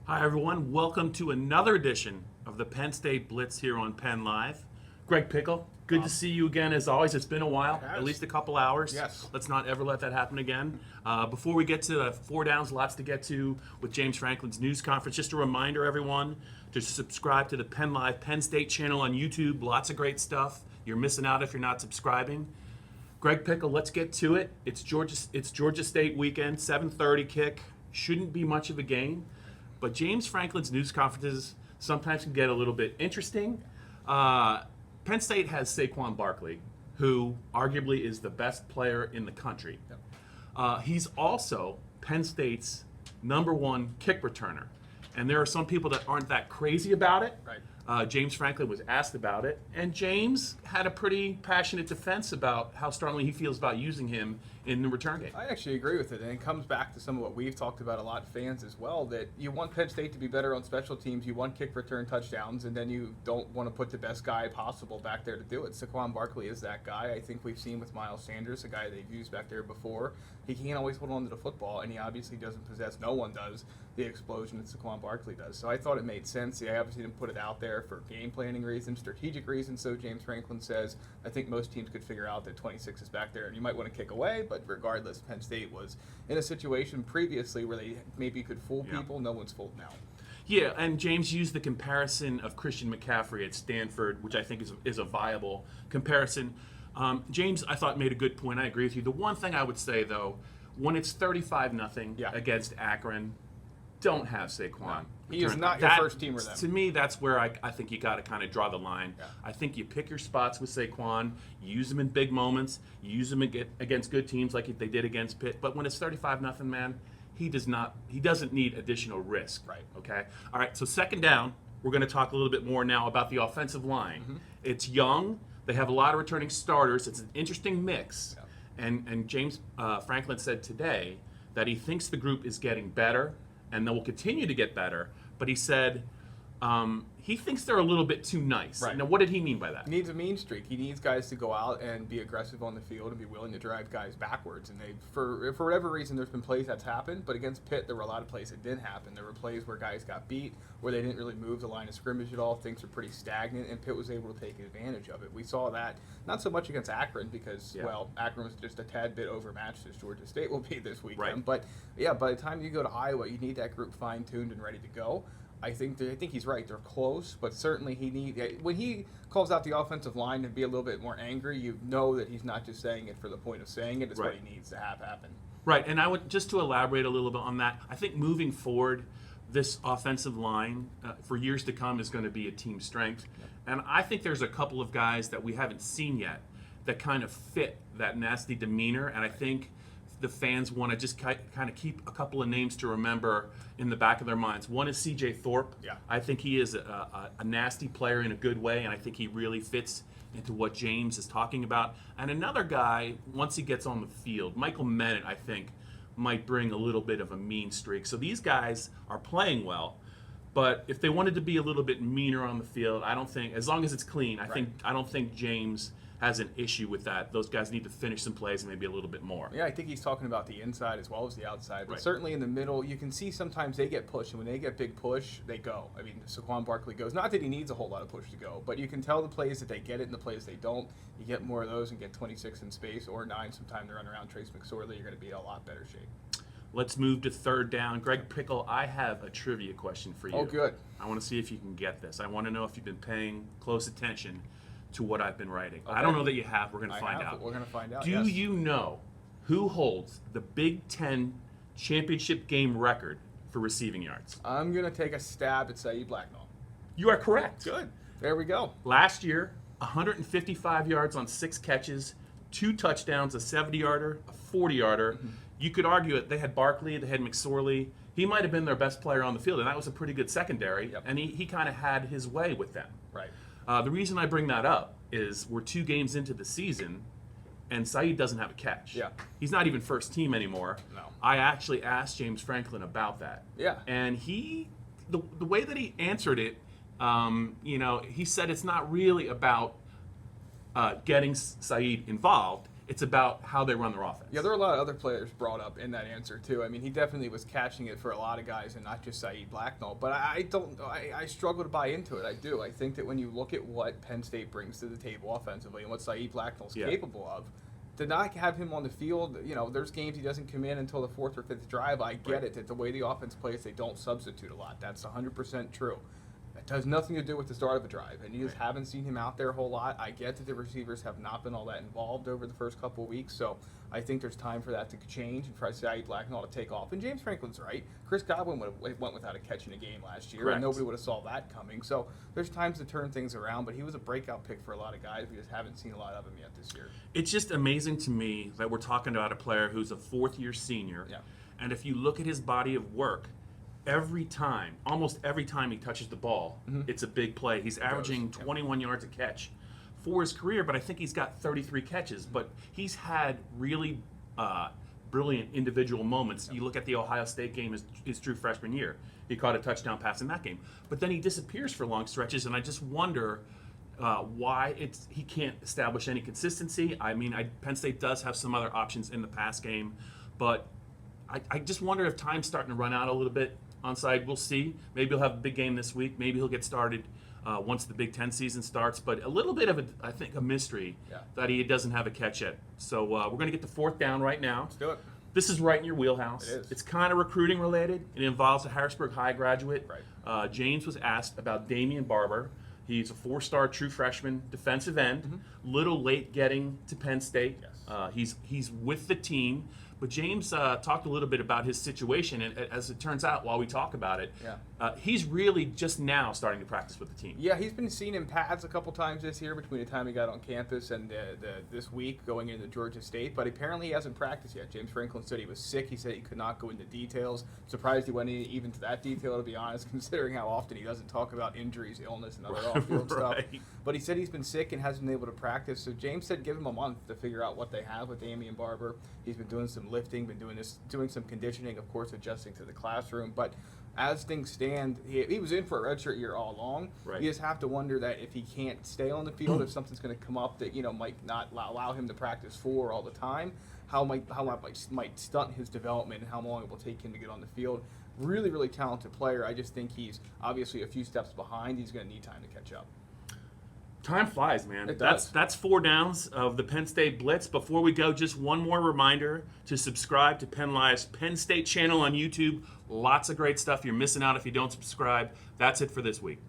Hi, everyone. Welcome to another edition of the Penn State Blitz here on Penn Live. Greg Pickel, good to see you again as always. It's been a while, It has. at least a couple hours. Yes. Let's not ever let that happen again. Before we get to the four downs, lots to get to with James Franklin's news conference. Just a reminder, everyone, to subscribe to the Penn Live Penn State channel on YouTube. Lots of great stuff. You're missing out if you're not subscribing. Greg Pickel, let's get to it. It's Georgia State weekend, 7:30 kick. Shouldn't be much of a game. But James Franklin's news conferences sometimes can get a little bit interesting. Penn State has Saquon Barkley, who arguably is the best player in the country. He's also Penn State's #1 kick returner. And there are some people that aren't that crazy about it. Right. James Franklin was asked about it, and James had a pretty passionate defense about how strongly he feels about using him in the return game. I actually agree with it, and it comes back to some of what we've talked about a lot, fans as well, that you want Penn State to be better on special teams, you want kick return touchdowns, and then you don't want to put the best guy possible back there to do it. Saquon Barkley is that guy. I think we've seen with Miles Sanders, a guy they've used back there before. He can't always hold on to the football, and he obviously doesn't possess, no one does, the explosion that Saquon Barkley does. So I thought it made sense. He obviously didn't put it out there for game planning reasons, strategic reasons, so James Franklin says. I think most teams could figure out that 26 is back there, and you might want to kick away, but regardless, Penn State was in a situation previously where they maybe could fool people. No one's fooled now. Yeah, and James used the comparison of Christian McCaffrey at Stanford, which I think is a viable comparison. James, I thought, made a good point. I agree with you. The one thing I would say, though, when it's 35-0 against Akron, don't have Saquon. No. He is return. not your first teamer then. To me, that's where I think you got to kind of draw the line. Yeah. I think you pick your spots with Saquon, use him in big moments, use him against good teams like they did against Pitt. But when it's 35-0, man, he doesn't need additional risk. Right. Okay. All right. So second down, we're going to talk a little bit more now about the offensive line. Mm-hmm. It's young. They have a lot of returning starters. It's an interesting mix. Yeah. And James Franklin said today that he thinks the group is getting better and they will continue to get better. But he said he thinks they're a little bit too nice. Right. Now, what did he mean by that? He needs a mean streak. He needs guys to go out and be aggressive on the field and be willing to drive guys backwards. And for whatever reason, there's been plays that's happened. But against Pitt, there were a lot of plays that didn't happen. There were plays where guys got beat, where they didn't really move the line of scrimmage at all. Things were pretty stagnant, and Pitt was able to take advantage of it. We saw that not so much against Akron because, well, Akron was just a tad bit overmatched as Georgia State will be this weekend. Right. But, yeah, by the time you go to Iowa, you need that group fine-tuned and ready to go. I think he's right. They're close, but certainly when he calls out the offensive line to be a little bit more angry, you know that he's not just saying it for the point of saying it. It's what he needs to have happen. Right, and I would just to elaborate a little bit on that. I think moving forward, this offensive line for years to come is going to be a team strength, and I think there's a couple of guys that we haven't seen yet that kind of fit that nasty demeanor, and I think the fans want to just kind of keep a couple of names to remember in the back of their minds. One is C.J. Thorpe. Yeah. I think he is a nasty player in a good way, and I think he really fits into what James is talking about. And another guy, once he gets on the field, Michael Menet, I think, might bring a little bit of a mean streak. So these guys are playing well, but if they wanted to be a little bit meaner on the field, I don't think, as long as it's clean, I don't think James has an issue with that. Those guys need to finish some plays and maybe a little bit more. Yeah, I think he's talking about the inside as well as the outside. But Right. certainly in the middle, you can see sometimes they get pushed, and when they get big push, they go. I mean, Saquon Barkley goes. Not that he needs a whole lot of push to go, but you can tell the plays that they get it and the plays they don't. You get more of those and get 26 in space or 9 sometime to run around Trace McSorley, you're going to be in a lot better shape. Let's move to third down. Greg Pickel, I have a trivia question for you. Oh, good. I want to see if you can get this. I want to know if you've been paying close attention to what I've been writing. Okay. I don't know that you have. We're going to I find have, out. We're going to find out. Do yes. you know who holds the Big Ten championship game record for receiving yards? I'm going to take a stab at Saeed Blacknall. You are correct. Good. There we go. Last year, 155 yards on 6 catches, 2 touchdowns, a 70-yarder, a 40-yarder. Mm-hmm. You could argue it. They had Barkley, they had McSorley. He might have been their best player on the field, and that was a pretty good secondary, and he kind of had his way with them. Right. The reason I bring that up is we're 2 games into the season, and Saeed doesn't have a catch. Yeah. He's not even first team anymore. No. I actually asked James Franklin about that. Yeah. And the way that he answered it, he said it's not really about getting Saeed involved. It's about how they run their offense. Yeah, there are a lot of other players brought up in that answer too. I mean, he definitely was catching it for a lot of guys, and not just Saeed Blacknall. But I struggle to buy into it. I do. I think that when you look at what Penn State brings to the table offensively and what Saeed Blacknall's capable of, to not have him on the field, there's games he doesn't come in until the 4th or 5th drive. I get it that the way the offense plays, they don't substitute a lot. That's 100% true. It has nothing to do with the start of a drive, and you just haven't seen him out there a whole lot. I get that the receivers have not been all that involved over the first couple of weeks, so I think there's time for that to change and for Saeed Blacknall to take off. And James Franklin's right. Chris Godwin went without a catch in a game last year, and nobody would have saw that coming. So there's times to turn things around, but he was a breakout pick for a lot of guys. We just haven't seen a lot of him yet this year. It's just amazing to me that we're talking about a player who's a 4th-year senior, and if you look at his body of work, almost every time he touches the ball, it's a big play. He's averaging 21 yards a catch for his career, but I think he's got 33 catches. But he's had really brilliant individual moments. You look at the Ohio State game, his true freshman year. He caught a touchdown pass in that game. But then he disappears for long stretches, and I just wonder why he can't establish any consistency. I mean, Penn State does have some other options in the pass game, but I just wonder if time's starting to run out a little bit. Onside, we'll see. Maybe he'll have a big game this week. Maybe he'll get started once the Big Ten season starts. But a little bit of a mystery that he doesn't have a catch yet. So we're going to get the 4th down right now. Let's do it. This is right in your wheelhouse. It is. It's kind of recruiting related. It involves a Harrisburg High graduate. Right. James was asked about Damian Barber. He's a 4-star true freshman defensive end. Little late getting to Penn State. Yes. He's with the team. But James talked a little bit about his situation, and as it turns out, while we talk about it, he's really just now starting to practice with the team. Yeah, he's been seen in pads a couple times this year between the time he got on campus and this week going into Georgia State, but apparently he hasn't practiced yet. James Franklin said he was sick. He said he could not go into details. Surprised he went even to that detail, to be honest, considering how often he doesn't talk about injuries, illness, and other off-field stuff. But he said he's been sick and hasn't been able to practice. So James said give him a month to figure out what they have with Damian Barber. He's been doing some lifting, been doing some conditioning, of course, adjusting to the classroom. But as things stand, he was in for a redshirt year all along. Right. You just have to wonder that if he can't stay on the field, if something's going to come up that might not allow him to practice all the time, how that might stunt his development and how long it will take him to get on the field. Really, really talented player. I just think he's obviously a few steps behind. He's going to need time to catch up. Time flies, man. It That's does. 4 downs of the Penn State Blitz. Before we go, just one more reminder to subscribe to Penn Live's Penn State channel on YouTube. Lots of great stuff. You're missing out if you don't subscribe. That's it for this week.